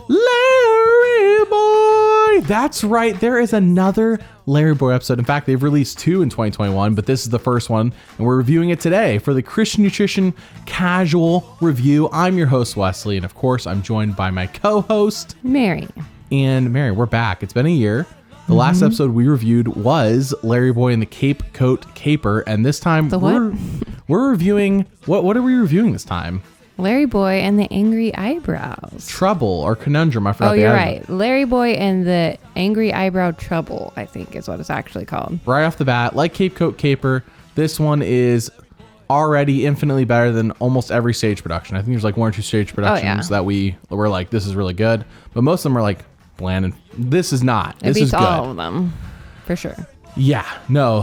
LarryBoy. That's right. There is another LarryBoy episode. In fact, they've released 2 in 2021, but this is the first one, and we're reviewing it today for the Christian Nutrition Casual Review. I'm your host, Wesley, and of course, I'm joined by my co-host, Mary. And Mary, we're back. It's been a year. The last episode we reviewed was LarryBoy and the Cape Coat Caper, and this time we're reviewing what are we reviewing this time? LarryBoy and the Angry Eyebrows. Trouble or Conundrum. I forgot. Oh, you're right. LarryBoy and the Angry Eyebrow Trouble, I think is what it's actually called. Right off the bat, like Cape Coat Caper, this one is already infinitely better than almost every stage production. I think there's like 1 or 2 stage productions that we're like, this is really good, but most of them are like bland, and this is not. It beats all of them, for sure. Yeah, no.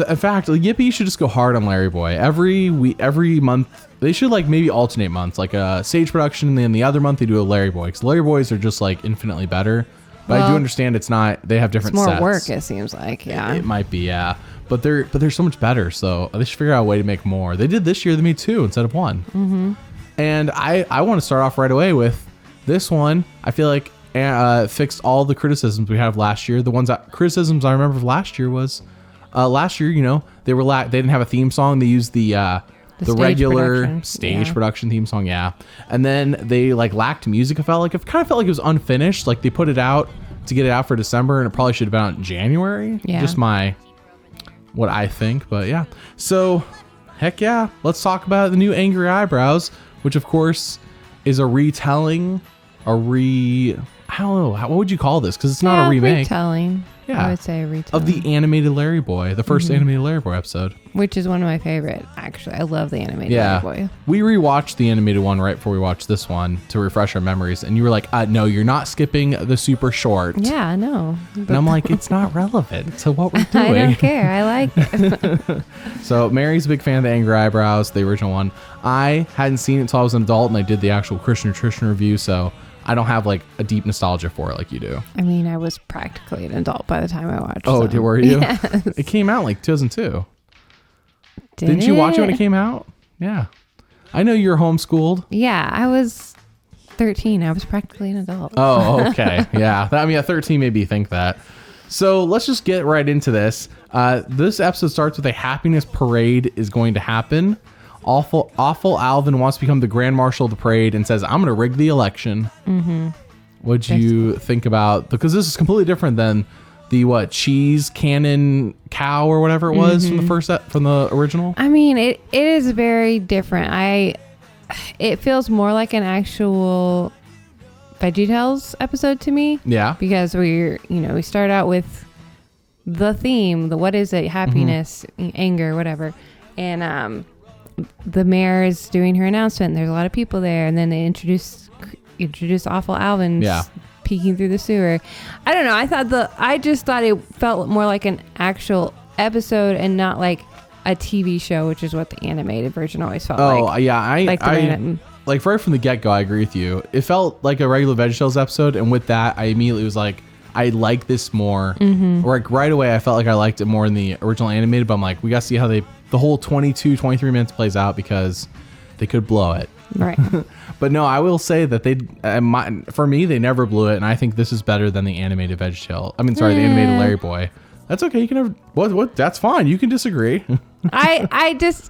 In fact, like, Yippee should just go hard on LarryBoy. Every month, they should like maybe alternate months, like a stage production, and then the other month they do a LarryBoy. Because LarryBoys are just like infinitely better. But I do understand it's not. They have different it's more sets. work, it seems like. Yeah, it might be. Yeah, but they're so much better. So they should figure out a way to make more. They did this year. They made 2 instead of 1. Mm-hmm. And I want to start off right away with this one. I feel like fixed all the criticisms we had last year. The criticisms I remember of last year was last year, they didn't have a theme song. They used the regular stage production theme song. Yeah. And then they like lacked music. It kind of felt like it was unfinished. Like they put it out to get it out for December, and it probably should have been out in January. Yeah. Just what I think, but yeah. So heck yeah. Let's talk about the new Angry Eyebrows, which of course is a retelling, I don't know. What would you call this? Because it's not a remake. Retelling. Yeah. I would say a retelling. Of the animated LarryBoy, the first animated LarryBoy episode. Which is one of my favorite, actually. I love the animated LarryBoy. We rewatched the animated one right before we watched this one to refresh our memories. And you were like, no, you're not skipping the super short. Yeah, I know. And I'm like, it's not relevant to what we're doing. I don't care. I like it. So Mary's a big fan of the Angry Eyebrows, the original one. I hadn't seen it until I was an adult, and I did the actual Christian Nutrition review, so I don't have like a deep nostalgia for it like you do. I mean, I was practically an adult by the time I watched. Oh, so. Were you? Yes. It came out like 2002. Didn't you watch it when it came out? Yeah. I know you're homeschooled. Yeah, I was 13. I was practically an adult. Oh, okay. Yeah. At 13 made me think that. So let's just get right into this. This episode starts with a happiness parade is going to happen. Awful Alvin wants to become the Grand Marshal of the parade and says, I'm going to rig the election. Mm-hmm. What'd you think about, because this is completely different than the cheese cannon cow or whatever it was from the original? I mean, it is very different. It feels more like an actual VeggieTales episode to me. Yeah. Because we start out with the theme, what is it? Happiness, anger, whatever. And, the mayor is doing her announcement, and there's a lot of people there, and then they introduce Awful Alvin peeking through the sewer. I don't know. I just thought it felt more like an actual episode and not like a TV show, which is what the animated version always felt like. Oh, yeah. I like right from the get-go, I agree with you. It felt like a regular VeggieTales episode, and with that, I immediately was like, I like this more. Mm-hmm. Or like right away, I felt like I liked it more in the original animated, but I'm like, we got to see how the whole 22, 23 minutes plays out, because they could blow it. Right. But no, I will say that for me, they never blew it, and I think this is better than the animated VeggieTales. The animated LarryBoy. That's okay. You can have what? That's fine. You can disagree. It's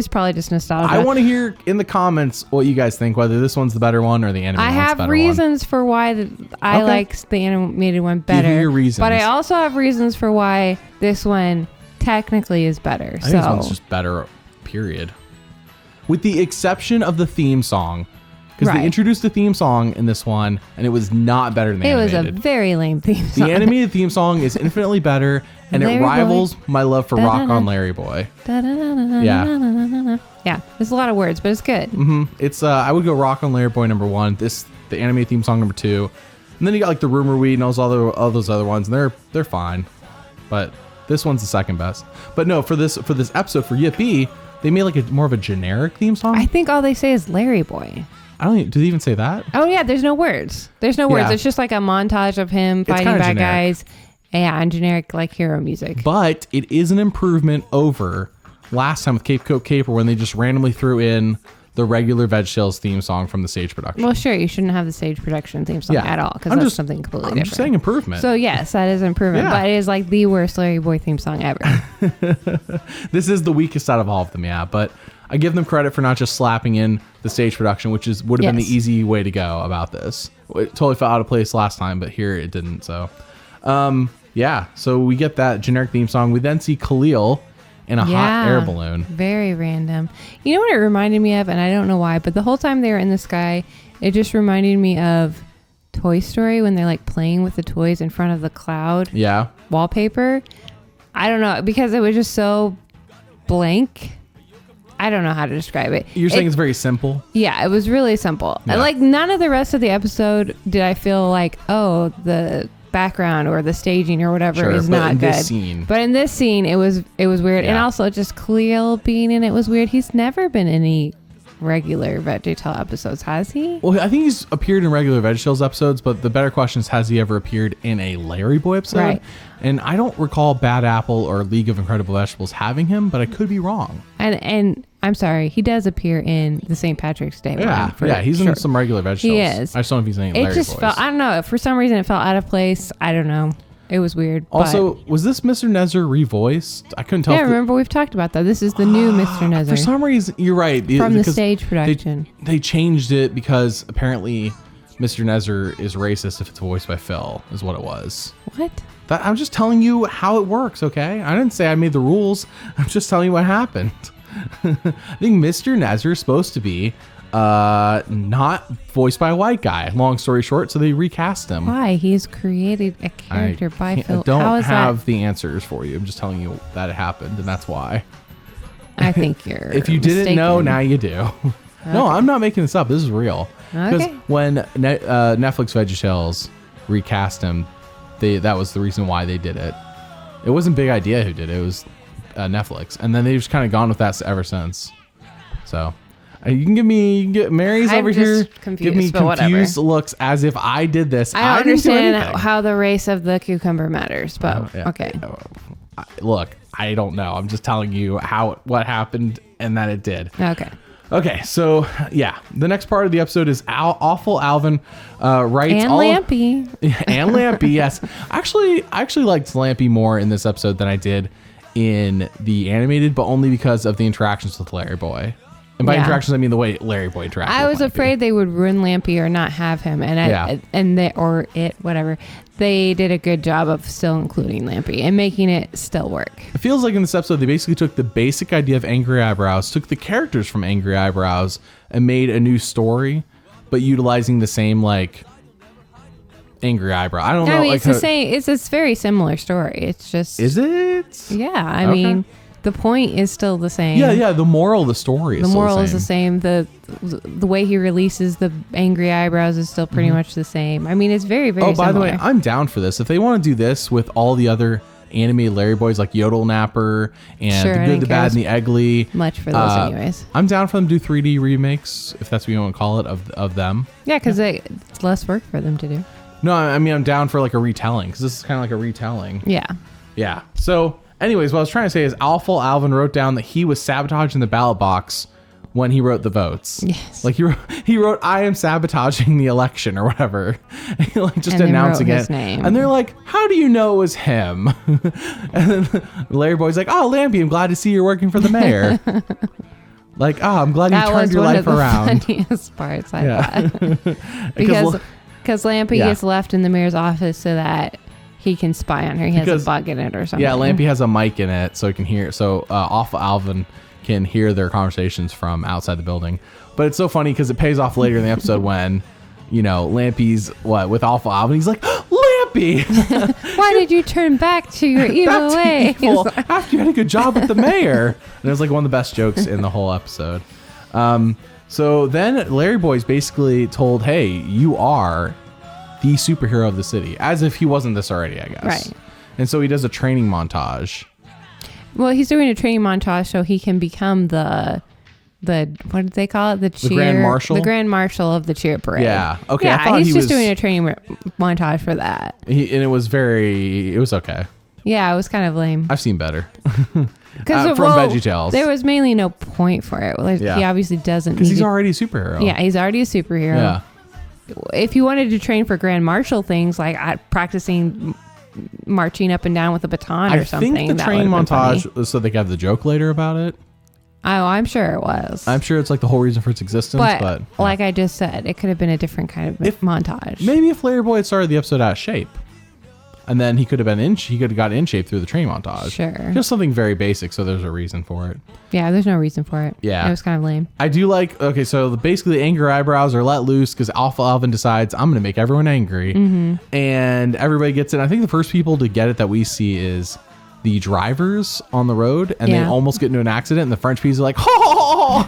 probably just nostalgia. I want to hear in the comments what you guys think, whether this one's the better one or the animated one's better. I have reasons for why I like the animated one better. Give me your reasons. But I also have reasons for why this one technically is better. I think this one's just better, period. With the exception of the theme song. Because they introduced the theme song in this one, and it was not better than the animated. It was a very lame theme song. The animated theme song is infinitely better, and it rivals my love for Rock on LarryBoy. Yeah. Yeah, there's a lot of words, but it's good. Mm-hmm. It's I would go Rock on LarryBoy number 1, the animated theme song number 2, and then you got like the Rumor Weed and all those other ones, and they're fine. But this one's the second best. But no, for this episode for Yippee, they made like more of a generic theme song. I think all they say is LarryBoy. Do they even say that? Oh yeah, there's no words. There's no words. It's just like a montage of him fighting bad guys. Yeah, and generic like hero music. But it is an improvement over last time with Cape Coat Caper, when they just randomly threw in the regular VeggieTales theme song from the stage production. Well, sure, you shouldn't have the stage production theme song at all because that's something completely different. I'm just saying improvement. So yes, that is improvement, but it is like the worst LarryBoy theme song ever. This is the weakest out of all of them, but I give them credit for not just slapping in the stage production, which would have been the easy way to go about this. It totally fell out of place last time, but here it didn't. So, so we get that generic theme song. We then see Khalil in a hot air balloon. Very random. You know what it reminded me of, and I don't know why, but the whole time they were in the sky, it just reminded me of Toy Story when they're like playing with the toys in front of the cloud wallpaper. I don't know, because it was just so blank. I don't know how to describe it. You're saying it's very simple? Yeah, it was really simple. Yeah. Like none of the rest of the episode did I feel like, oh, the background or the staging or whatever is not good. But in this scene, it was weird. And also just Khalil being in it was weird. He's never been in any regular VeggieTales episodes, has he? Well, I think he's appeared in regular VeggieTales episodes, but the better question is, has he ever appeared in a LarryBoy episode? Right. And I don't recall Bad Apple or League of Incredible Vegetables having him, but I could be wrong. And I'm sorry, he does appear in the St. Patrick's Day one. He's in some regular VeggieTales. He is. I just don't know if he's in any LarryBoys. It just felt, I don't know, for some reason it felt out of place. I don't know. It was weird. Also, was this Mr. Nezzer revoiced? I couldn't tell. Yeah, remember we've talked about that. This is the new Mr. Nezzer. For some reason, you're right. From the stage production. They changed it because apparently Mr. Nezzer is racist if it's voiced by Phil, is what it was. What? I'm just telling you how it works, okay? I didn't say I made the rules. I'm just telling you what happened. I think Mr. Nezzer is supposed to be not voiced by a white guy. Long story short, so they recast him. Why? He's created a character by Phil. I don't have the answers for you. I'm just telling you that it happened, and that's why. I think you're If you didn't know, now you do. Okay. No, I'm not making this up. This is real. Because when Netflix VeggieTales recast him, that was the reason why they did it. It wasn't Big Idea who did it. It was Netflix. And then they've just kind of gone with that ever since. So... You can give Mary's over here. Give me confused looks as if I did this. I don't understand how the race of the cucumber matters, but okay. Look, I don't know. I'm just telling you what happened and that it did. Okay. So the next part of the episode is awful Alvin writes and Lampy. And Lampy, yes. I actually liked Lampy more in this episode than I did in the animated, but only because of the interactions with LarryBoy. And by interactions, I mean the way LarryBoy interacted. I was afraid they would ruin Lampy or not have him, whatever. They did a good job of still including Lampy and making it still work. It feels like in this episode, they basically took the basic idea of Angry Eyebrows, took the characters from Angry Eyebrows, and made a new story, but utilizing the same Angry Eyebrow. I don't know. It's the same. It's a very similar story. It's just. Is it? Yeah, I mean. The point is still the same. Yeah. The moral of the story is the moral is the same. The way he releases the angry eyebrows is still pretty much the same. I mean, it's very, very similar. By the way, I'm down for this. If they want to do this with all the other animated LarryBoys like Yodel Napper and The Good, the Bad, and the Ugly. Much for those anyways. I'm down for them to do 3D remakes, if that's what you want to call it, of them. Yeah, because it's less work for them to do. No, I mean, I'm down for like a retelling because this is kind of like a retelling. Yeah. So... Anyways, what I was trying to say is Awful Alvin wrote down that he was sabotaging the ballot box when he wrote the votes. Yes. Like he wrote, I am sabotaging the election or whatever. Just announcing it. Name. And they're like, how do you know it was him? And then LarryBoy's like, oh, Lampy, I'm glad to see you're working for the mayor. I'm glad you turned your life around. That was one of the funniest parts, I thought. Because Lampy gets left in the mayor's office so that he can spy on her. He has a bug in it or something. Yeah, Lampy has a mic in it so he can hear. So Awful Alvin can hear their conversations from outside the building. But it's so funny because it pays off later in the episode when, Lampy's with Awful Alvin. He's like, Lampy! Why did you turn back to your evil ways? After you had a good job with the mayor. And it was like one of the best jokes in the whole episode. So then LarryBoy's basically told, hey, you are the superhero of the city, as if he wasn't this already, I guess. Right. And so he does a training montage. Well, he's doing a training montage so he can become the what did they call it? The Grand Marshal? The Grand Marshal of the cheer parade. Yeah. Okay. Yeah, he's just doing a training montage for that. And it was okay. Yeah, it was kind of lame. I've seen better. from VeggieTales. There was mainly no point for it. Like, he obviously doesn't. Because he's already a superhero. Yeah, he's already a superhero. Yeah. If you wanted to train for grand martial things, like practicing marching up and down with a baton or something. I think the training montage was so they could have the joke later about it. Oh, I'm sure it was. I'm sure it's like the whole reason for its existence. But like I just said, it could have been a different kind of montage. Maybe if LarryBoy had started the episode out of shape. And then he could have got in shape through the training montage. Sure. Just something very basic, so there's a reason for it. Yeah, there's no reason for it. Yeah. It was kind of lame. I do like, okay, so basically the angry eyebrows are let loose because Alvin decides, I'm going to make everyone angry. Mm-hmm. And everybody gets it. I think the first people to get it that we see is the drivers on the road, and they almost get into an accident, and the French peas are like, ho!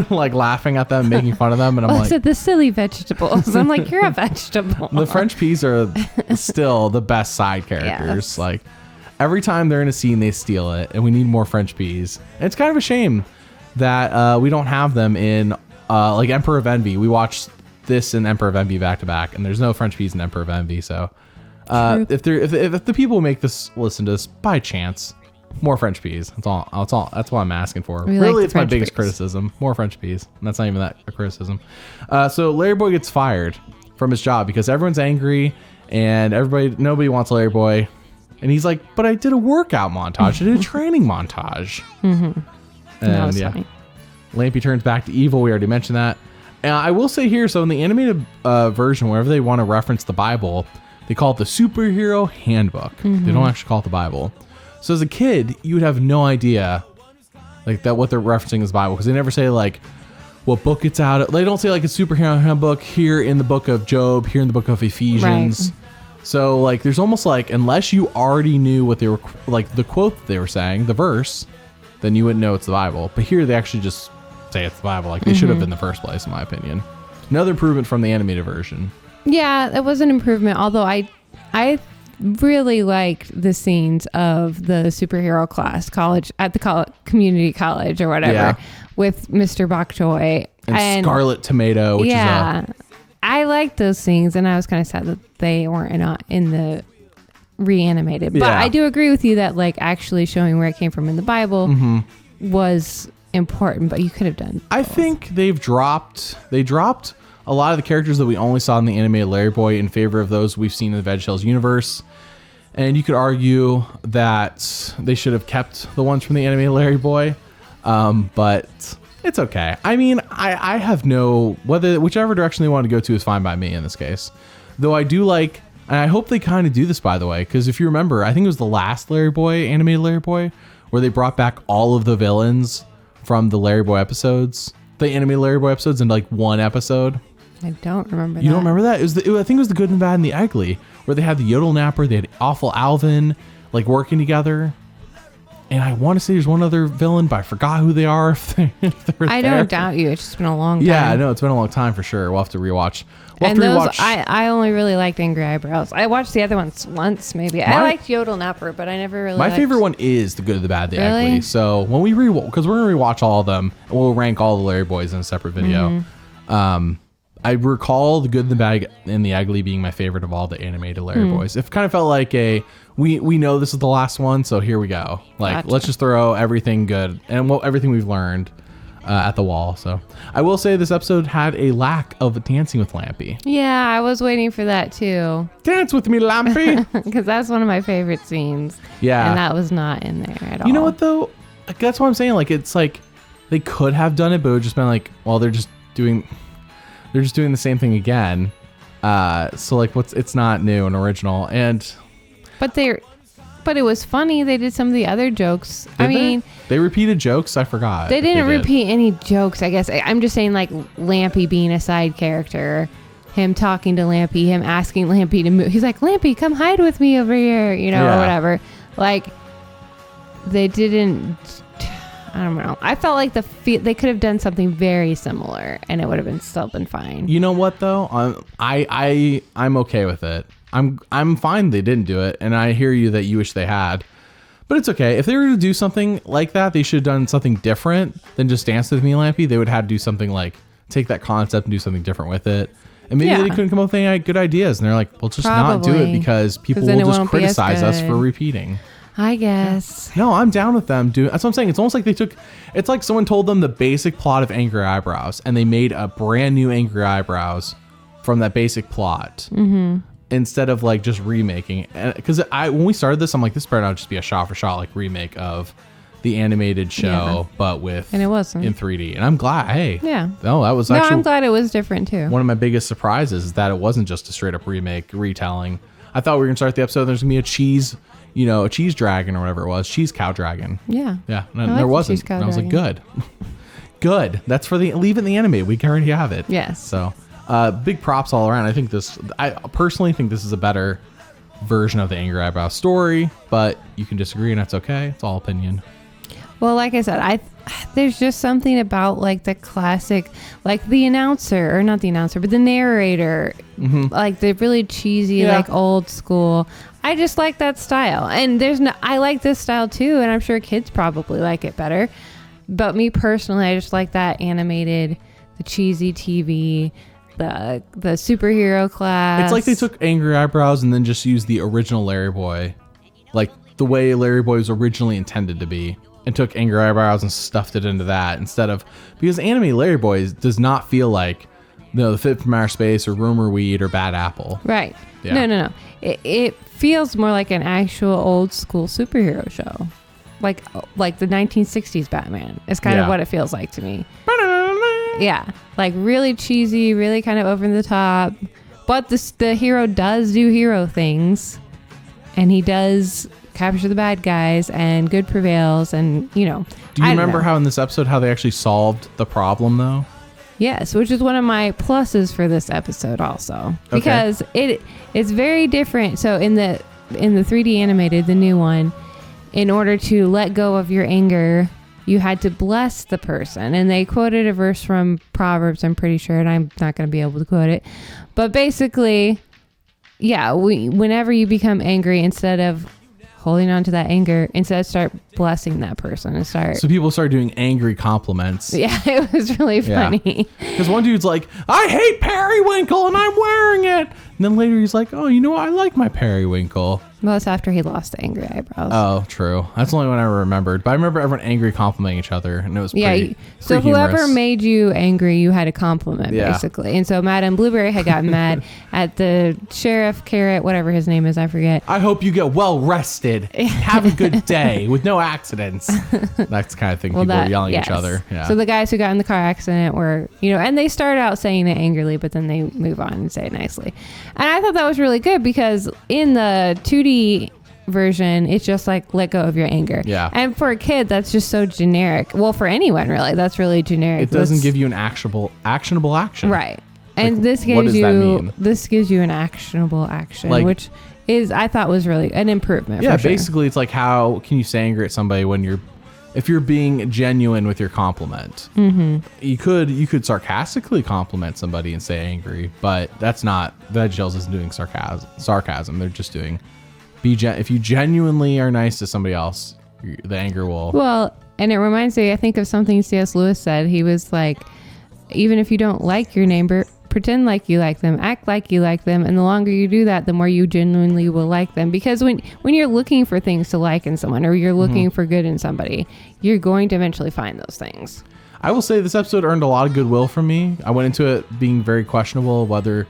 Like laughing at them, making fun of them. And I'm like, the silly vegetables. I'm like, you're a vegetable. The French peas are still the best side characters. Yes. Like every time they're in a scene, they steal it, and we need more French peas. And it's kind of a shame that we don't have them in like Emperor of Envy. We watched this and Emperor of Envy back to back, and there's no French peas in Emperor of Envy. So if the people who make this listen to this by chance, more French peas. That's all. That's what I'm asking for. Really, it's my biggest criticism. More French peas. And that's not even that a criticism. So LarryBoy gets fired from his job because everyone's angry and nobody wants LarryBoy. And he's like, but I did a workout montage. I did a training montage. Mm-hmm. And funny. Lampy turns back to evil. We already mentioned that. And I will say here, so in the animated version, whenever they want to reference the Bible, they call it the Superhero Handbook. Mm-hmm. They don't actually call it the Bible. So as a kid, you would have no idea like that what they're referencing is the Bible, because they never say like what book it's out of. They don't say like a Superhero Handbook here in the book of Job, here in the book of Ephesians. Right. So like there's almost like, unless you already knew what they were, like the quote that they were saying, the verse, then you wouldn't know it's the Bible. But here they actually just say it's the Bible. Like they should have in the first place, in my opinion. Another improvement from the animated version. Yeah, it was an improvement. Although I really liked the scenes of the superhero class at the community college or whatever with Mr. Bok Choy and Scarlet Tomato, which is I liked those scenes, and I was kind of sad that they weren't not in the reanimated. But I do agree with you that like actually showing where it came from in the Bible was important, but you could have done both. I think they dropped a lot of the characters that we only saw in the animated LarryBoy in favor of those we've seen in the VeggieTales universe. And you could argue that they should have kept the ones from the animated LarryBoy. But it's okay. I mean, I have whichever direction they want to go to is fine by me in this case. Though I do like, and I hope they kind of do this, by the way, because if you remember, I think it was the last LarryBoy, animated LarryBoy, where they brought back all of the villains from the LarryBoy episodes, the animated LarryBoy episodes, in like one episode. I don't remember that. You don't remember that? I think it was the Good and Bad and the Ugly, where they had the Yodel Napper, they had Awful Alvin, like working together. And I want to say there's one other villain, but I forgot who they are. I don't doubt you. It's just been a long time. Yeah, I know. It's been a long time for sure. We'll have to rewatch. I only really liked Angry Eyebrows. I watched the other ones once, maybe. I liked Yodel Napper, but I never really My favorite one is the Good, the Bad, the Ugly. So when we because we're going to rewatch all of them, and we'll rank all the LarryBoys in a separate video. I recall the Good, the Bad, and the Ugly being my favorite of all the animated LarryBoys. It kind of felt like we know this is the last one, so here we go. Like, let's just throw everything good and everything we've learned at the wall. So I will say this episode had a lack of dancing with Lampy. Yeah, I was waiting for that too. Dance with me, Lampy. Because that's one of my favorite scenes. Yeah. And that was not in there at all. You know what though? Like, that's what I'm saying. Like, it's like they could have done it, but it would just been like, well, they're just doing the same thing again. So like it's not new and original. But it was funny. They did some of the other jokes. They repeated jokes. I forgot. They didn't repeat any jokes, I guess. I'm just saying, like, Lampy being a side character, him talking to Lampy, him asking Lampy to move. He's like, Lampy, come hide with me over here, or whatever. Like, they didn't. I don't know. I felt like they could have done something very similar, and it would have still been fine. You know what though? I'm okay with it. I'm fine they didn't do it, and I hear you that you wish they had. But it's okay. If they were to do something like that, they should have done something different than just Dance With Me, Lampy. They would have to do something like take that concept and do something different with it. And maybe they couldn't come up with any good ideas. And they're like, well, just not do it because people will just criticize us for repeating. I guess. No, I'm down with them doing. That's what I'm saying. It's almost like it's like someone told them the basic plot of Angry Eyebrows, and they made a brand new Angry Eyebrows from that basic plot instead of like just remaking. Because when we started this, I'm like, this better not just be a shot for shot like remake of the animated show, but and it wasn't in 3D. And I'm glad. Hey, yeah. No, that was actually. I'm glad it was different too. One of my biggest surprises is that it wasn't just a straight up remake retelling. I thought we were gonna start the episode. There's gonna be a cheese dragon or whatever it was, cheese cow dragon. Yeah. Yeah. And there wasn't. And I was like, good. Good. That's for leave it in the anime. We already have it. Yes. So, big props all around. I personally think this is a better version of the Angry Eyebrow story, but you can disagree and that's okay. It's all opinion. Well, like I said, there's just something about like the classic, like the announcer, or not the announcer, but the narrator, like the really cheesy, like old school. I just like that style. And I like this style too. And I'm sure kids probably like it better. But me personally, I just like that animated, the cheesy TV, the superhero class. It's like they took Angry Eyebrows and then just used the original LarryBoy, like the way LarryBoy was originally intended to be, and took Angry Eyebrows and stuffed it into that instead of, because anime LarryBoy does not feel like the Fit from Outer Space or Rumor Weed or Bad Apple. Right. Yeah. No. It feels more like an actual old school superhero show. Like the 1960s Batman. It's kind of what it feels like to me. Yeah. Like really cheesy, really kind of over the top. But the hero does do hero things. And he does capture the bad guys and good prevails. And, Do you remember how in this episode how they actually solved the problem though? Yes, which is one of my pluses for this episode also. Because it's very different. So in the 3D animated, the new one, in order to let go of your anger, you had to bless the person. And they quoted a verse from Proverbs, I'm pretty sure, and I'm not going to be able to quote it. But basically, whenever you become angry, instead of holding on to that anger, instead start blessing that person and start. So people start doing angry compliments. Yeah, it was really funny. Because one dude's like, I hate periwinkle and I'm wearing it. And then later he's like, oh, you know what? I like my periwinkle. Well, it's after he lost the angry eyebrows. Oh, true. That's the only one I remembered. But I remember everyone angry complimenting each other, and it was pretty so pretty whoever humorous. made you angry, you had a compliment, basically. And so Madame Blueberry had gotten mad at the Sheriff Carrot, whatever his name is, I forget. I hope you get well rested. Have a good day with no accidents. That's the kind of thing people were yelling at each other. Yeah. So the guys who got in the car accident were, and they start out saying it angrily, but then they move on and say it nicely. And I thought that was really good because in the 2D version, it's just like let go of your anger. Yeah. And for a kid, that's just so generic. Well, for anyone really, that's really generic. It doesn't give you an actionable action. Right. And like, this gives you an actionable action, which is I thought was really an improvement. Yeah, for sure. basically it's like how can you say anger at somebody when if you're being genuine with your compliment. Mm-hmm. You could sarcastically compliment somebody and say angry, but that's not VeggieTales isn't doing sarcasm. They're just doing if you genuinely are nice to somebody else, the anger will. Well, and it reminds me, I think of something C.S. Lewis said. He was like, even if you don't like your neighbor, pretend like you like them, act like you like them, and the longer you do that, the more you genuinely will like them. Because when you're looking for things to like in someone, or you're looking for good in somebody, you're going to eventually find those things. I will say this episode earned a lot of goodwill from me. I went into it being very questionable whether,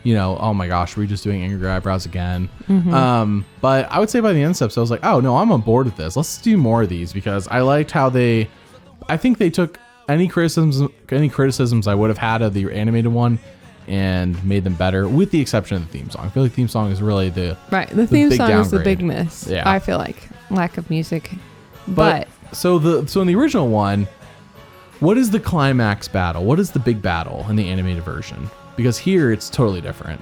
oh my gosh, are we just doing angry eyebrows again? Mm-hmm. But I would say by the end of this episode, I was like, oh no, I'm on board with this. Let's do more of these, because I liked how I think they took any criticisms I would have had of the animated one and made them better, with the exception of the theme song. I feel like the theme song is really the theme song downgrade. is the big miss. Yeah. I feel like lack of music. But so in the original one, what is the climax battle? What is the big battle in the animated version? Because here it's totally different.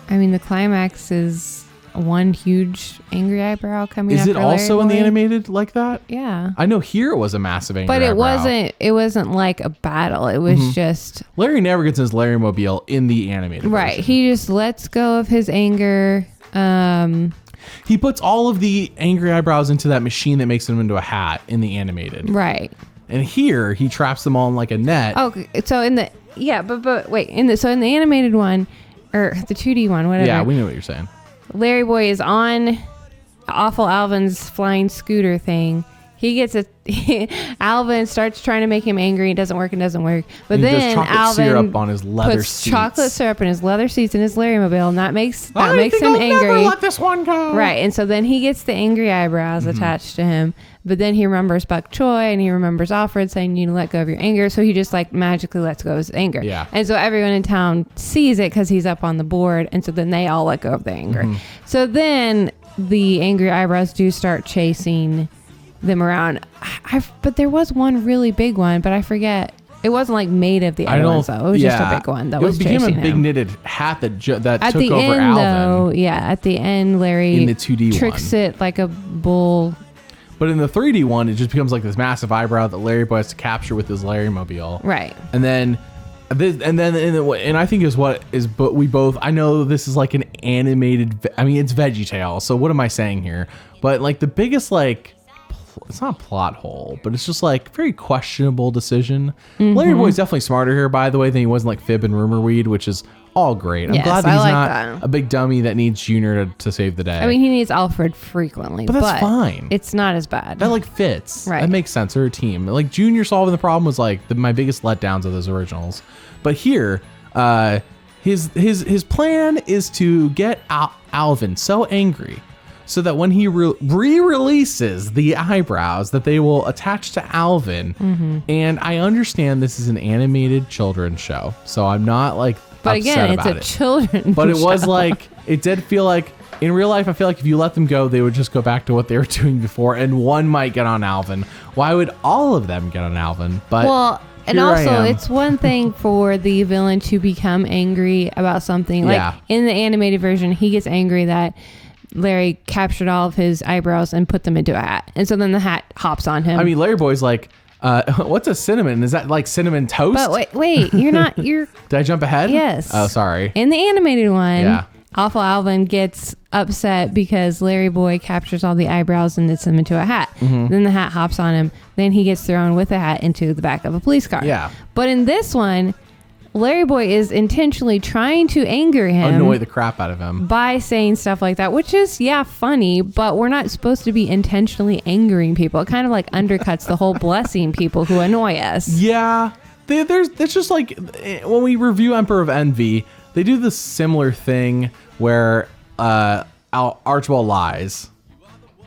I mean, the climax is one huge angry eyebrow coming. Is it also in the animated like that? Yeah. I know here it was a massive angry eyebrow. But it wasn't like a battle. It was just Larry never gets his Larrymobile in the animated right. version. He just lets go of his anger. He puts all of the angry eyebrows into that machine that makes them into a hat in the animated. Right. And here he traps them all in like a net. Oh, so in the but wait, in the animated one, or the 2D one, whatever. Yeah, we know what you're saying. LarryBoy is on awful Alvin's flying scooter thing. He gets Alvin starts trying to make him angry. It doesn't work. But he then does Alvin syrup on his leather puts seats. chocolate syrup in his leather seats in his LarryMobile, and that makes him I'll angry. Never let this one go. Right, and so then he gets the angry eyebrows attached to him. But then he remembers Buck Choi, and he remembers Alfred saying you need to let go of your anger. So he just like magically lets go of his anger. Yeah. And so everyone in town sees it because he's up on the board, and so then they all let go of the anger. So then the angry eyebrows do start chasing them around. But there was one really big one, but I forget. It wasn't like made of the other ones, though. It was just a big one that was chasing him. It became a big knitted hat that at took the over end, Alvin. Though, at the end, Larry in the 2D tricks one. it like a bull. But in the 3D one, it just becomes like this massive eyebrow that LarryBoy has to capture with his LarryMobile. Right. And then I think is what is, but we both, I know this is like an animated, I mean, it's VeggieTales. So what am I saying here? But like the biggest, like, it's not a plot hole, but it's just like very questionable decision. LarryBoy's definitely smarter here, by the way, than he was in like Fib and Rumor Weed, which is all great. I'm glad that he's not a big dummy that needs Junior to save the day. I mean, he needs Alfred frequently, but that's fine. It's not as bad. That like fits. Right. That makes sense. They're a team. Like Junior solving the problem was like my biggest letdowns of those originals. But here, his plan is to get Alvin so angry so that when he re-releases the eyebrows that they will attach to Alvin. And I understand this is an animated children's show, so I'm not like but upset again, about it's a children's But it show. was like, it did feel like, in real life, I feel like if you let them go, they would just go back to what they were doing before, and one might get on Alvin. Why would all of them get on Alvin? But well, and also, it's one thing for the villain to become angry about something. Like in the animated version, he gets angry that Larry captured all of his eyebrows and put them into a hat. And so then the hat hops on him. I mean, LarryBoy's like, what's a cinnamon? Is that like cinnamon toast? But wait, you're... Did I jump ahead? Yes. Oh, sorry. In the animated one, Awful Alvin gets upset because LarryBoy captures all the eyebrows and knits them into a hat. Then the hat hops on him. Then he gets thrown with the hat into the back of a police car. Yeah. But in this one, LarryBoy is intentionally trying to anger him. Annoy the crap out of him. By saying stuff like that, which is, funny, but we're not supposed to be intentionally angering people. It kind of like undercuts the whole blessing people who annoy us. Yeah. It's just like when we review Emperor of Envy, they do this similar thing where Archibald lies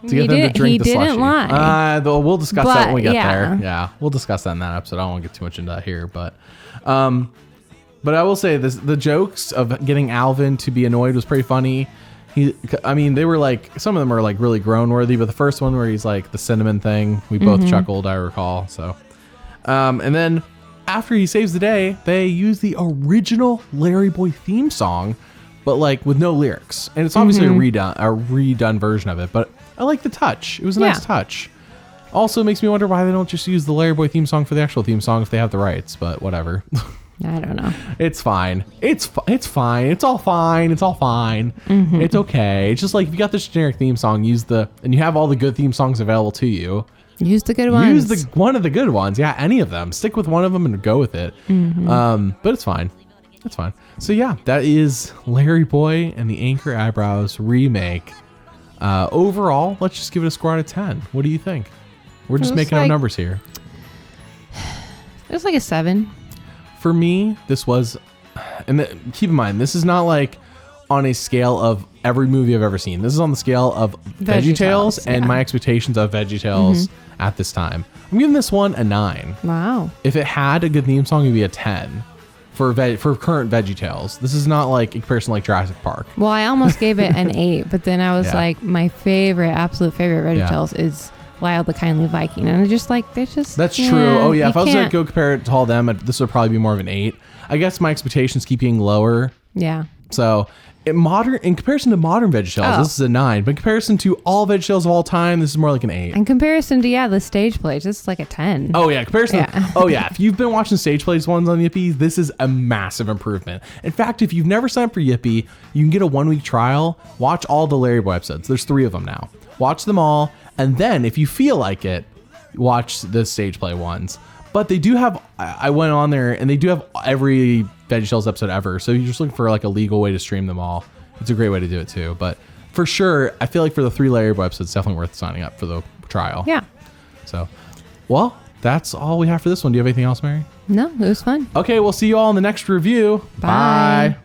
to get them to drink the didn't slushie. lie. We'll discuss that when we get there. Yeah, we'll discuss that in that episode. I don't want to get too much into that here, but I will say this: the jokes of getting Alvin to be annoyed was pretty funny. They were like, some of them are like really groan worthy, but the first one where he's like the cinnamon thing, we both chuckled, I recall. So, and then after he saves the day, they use the original LarryBoy theme song, but like with no lyrics, and it's obviously a redone version of it. But I like the touch; it was a nice touch. Also, it makes me wonder why they don't just use the LarryBoy theme song for the actual theme song if they have the rights. But whatever. I don't know. It's fine. It's fine. It's all fine. It's all fine. It's okay. It's just like if you got this generic theme song, and you have all the good theme songs available to you. Use the good ones. Use one of the good ones. Yeah, any of them. Stick with one of them and go with it. But it's fine. It's fine. So yeah, that is LarryBoy and the Anchor Eyebrows remake. Overall, let's just give it a score out of 10. What do you think? We're just making up numbers here. It was like a 7. For me, this was, and keep in mind, this is not like on a scale of every movie I've ever seen. This is on the scale of VeggieTales and my expectations of VeggieTales at this time. I'm giving this one a 9. Wow. If it had a good theme song, it'd be a 10 for current VeggieTales. This is not like in comparison like Jurassic Park. Well, I almost gave it an 8, but then I was like, my absolute favorite VeggieTales is Wild the Kindly Viking, and that's true. Oh yeah, if I was gonna go compare it to all them, this would probably be more of an 8. I guess my expectations keep getting lower. Yeah. So in comparison to modern VeggieTales, this is a 9. But in comparison to all VeggieTales of all time, this is more like an 8. In comparison to the stage plays, this is like a 10. Oh yeah, if you've been watching stage plays ones on Yippee, this is a massive improvement. In fact, if you've never signed up for Yippee, you can get a 1-week trial. Watch all the LarryBoy episodes. There's 3 of them now. Watch them all. And then, if you feel like it, watch the stage play ones. But they do have, I went on there, and they do have every VeggieTales episode ever. So you're just looking for like a legal way to stream them all. It's a great way to do it too. But for sure, I feel like for the 3 LarryBoy episodes, it's definitely worth signing up for the trial. Yeah. So, well, that's all we have for this one. Do you have anything else, Mary? No, it was fun. Okay, we'll see you all in the next review. Bye.